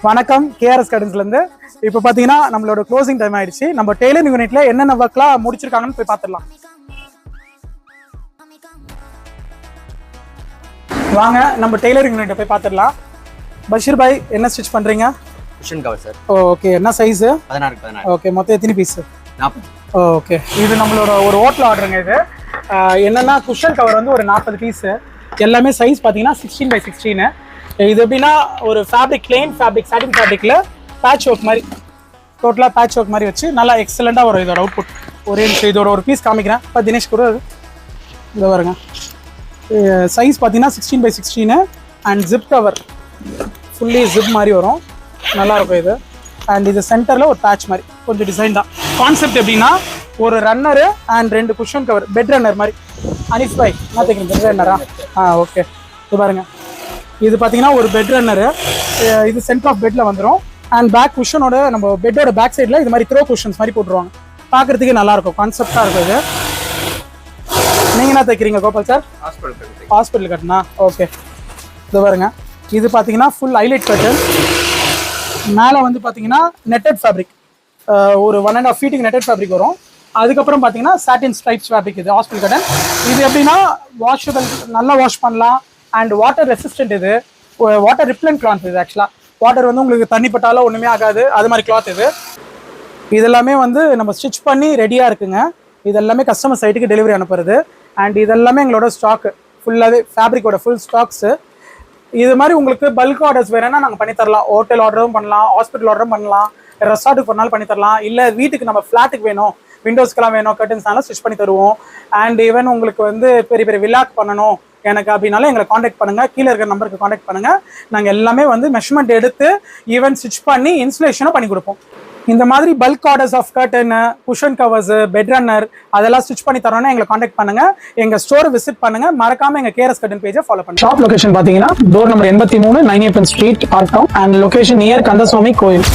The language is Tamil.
வணக்கம் கேஆர்எஸ் கர்டன்ஸ்ல இருந்து. இப்போ பாத்தீங்கன்னா நம்மளோட க்ளோசிங் டைம் ஆயிடுச்சு. நம்ம டெய்லரிங் யூனிட்ல என்னென்ன ஒர்க்லாம் முடிச்சிருக்காங்கன்னு போய் பார்த்துடலாம். வாங்க நம்ம டெய்லரிங் யூனிட்டை போய் பார்த்துடலாம். பஷீர் பாய் என்ன ஸ்டிச் பண்றீங்க? Cushion cover sir. ஓகே, என்ன சைஸ்? 16. ஓகே, மொத்தம் எத்தனை பீஸ்? 40. ஓகே, இது நம்மளோட ஒரு ஹோட்டல் ஆர்டருங்க. இது என்னன்னா குஷன் கவர் வந்து ஒரு 40 பீஸ். எல்லாமே சைஸ் பார்த்தீங்கன்னா 16x16. இது எப்படின்னா ஒரு ஃபேப்ரிக், பிளெயின் ஃபேப்ரிக், சாட்டின் ஃபேப்ரிக்ல பேட்ச் ஒர்க் மாதிரி, டோட்டலாக பேட்ச் ஒர்க் மாதிரி வச்சு நல்லா எக்ஸலண்டாக வரும் இதோட அவுட்புட். ஒரே நிமிஷம் இதோட ஒரு பீஸ் காமிக்கிறேன். இப்போ தினேஷ் கூட இந்த வருங்க. சைஸ் பார்த்தீங்கன்னா 16x16 and zip cover fully zip மாதிரி வரும். நல்லாயிருக்கும் இது. அண்ட் இது சென்டரில் ஒரு பேட்ச் மாதிரி கொஞ்சம் டிசைன் தான். கான்செப்ட் எப்படின்னா ஒரு runner and 2 cushion cover, bed runner மாதிரி. அனிஃப் பாய் மாற்றிக்கிறேன், பெட் ரன்னரா? ஓகே, இது பாருங்க. இது பார்த்தீங்கன்னா ஒரு பெட் ரன்னரு. இது சென்டர் ஆஃப் பெட்டில் வந்துடும். அண்ட் பேக் குஷனோட நம்ம பெட்டோட பேக் சைடில் இது மாதிரி த்ரோ குஷன்ஸ் மாதிரி போட்டுருவாங்க. பார்க்குறதுக்கே நல்லாயிருக்கும், கான்செப்டாக இருக்கும் இது. நீங்கள் என்ன தைக்கிறீங்க கோபால் சார்? ஹாஸ்பிட்டல் கட்டுனா? ஓகே, இது பாருங்க. இது பார்த்தீங்கன்னா ஃபுல் ஹைலைட் பேட்டர்ன். மேலே வந்து பார்த்தீங்கன்னா நெட்டட் ஃபேப்ரிக், ஒரு 1.5 feet நெட்டட் ஃபேப்ரிக் வரும். அதுக்கப்புறம் பார்த்தீங்கன்னா சாட்டின் ஸ்ட்ரைப்ஸ் ஃபேப்ரிக். இது ஹாஸ்பிட்டல் கட்டன். இது எப்படின்னா வாஷபிள், நல்லா வாஷ் பண்ணலாம். And water resistant. இது வாட்டர் ரிப்லண்ட் கிளாத். இது ஆக்சுவலாக வாட்டர் வந்து உங்களுக்கு தண்ணி பட்டாலும் ஒன்றுமே ஆகாது, அது மாதிரி கிளாத் இது. இதெல்லாமே வந்து நம்ம ஸ்டிச் பண்ணி ரெடியாக இருக்குங்க. இதெல்லாமே கஸ்டமர் சைட்டுக்கு டெலிவரி அனுப்புறது. அண்ட் இதெல்லாமே எங்களோட ஸ்டாக்கு ஃபுல்லாகவே ஃபேப்ரிக்கோட ஃபுல் ஸ்டாக்ஸு. இது மாதிரி உங்களுக்கு பல்க் ஆர்டர்ஸ் வேணும்னா நாங்கள் பண்ணித்தரலாம். ஹோட்டல் ஆர்டரும் பண்ணலாம், ஹாஸ்பிட்டல் ஆர்டரும் பண்ணலாம், ரெசார்ட்டுக்கு பண்ணாலும் பண்ணித்தரலாம். இல்லை வீட்டுக்கு நம்ம ஃப்ளாட்டுக்கு வேணும், விண்டோஸ்க்கெல்லாம் வேணும், கர்டன்ஸ்னாலும் ஸ்டிச் பண்ணி தருவோம். அண்ட் ஈவன் உங்களுக்கு வந்து பெரிய பெரிய வில்லாக் பண்ணணும் எனக்கு அப்படின்னாலும் எங்களை காண்டாக்ட் பண்ணுங்கள். கீழே இருக்கிற நம்பருக்கு காண்டாக்ட் பண்ணுங்கள். நாங்கள் எல்லாமே வந்து மெஷர்மெண்ட் எடுத்து ஈவன் ஸ்டிச் பண்ணி இன்ஸ்டலேஷனும் பண்ணி கொடுப்போம். இந்த மாதிரி bulk orders of curtain, cushion covers, bed runner அதெல்லாம் ஸ்டிச் பண்ணி தரோன்னா எங்களை காண்டாக்ட் பண்ணுங்கள். எங்கள் ஸ்டோரை விசிட் பண்ணுங்கள். மறக்காமல் எங்கள் கேஆர்எஸ் கர்டன் பேஜை ஃபாலோ பண்ணுங்கள். ஷாப் லொகேஷன் பார்த்தீங்கன்னா டோர் நம்பர் 83, 9 ஸ்ட்ரீட், ஆர்டவுன். அண்ட் லொகேஷன் நியர் கந்தசுவாமி கோயில்.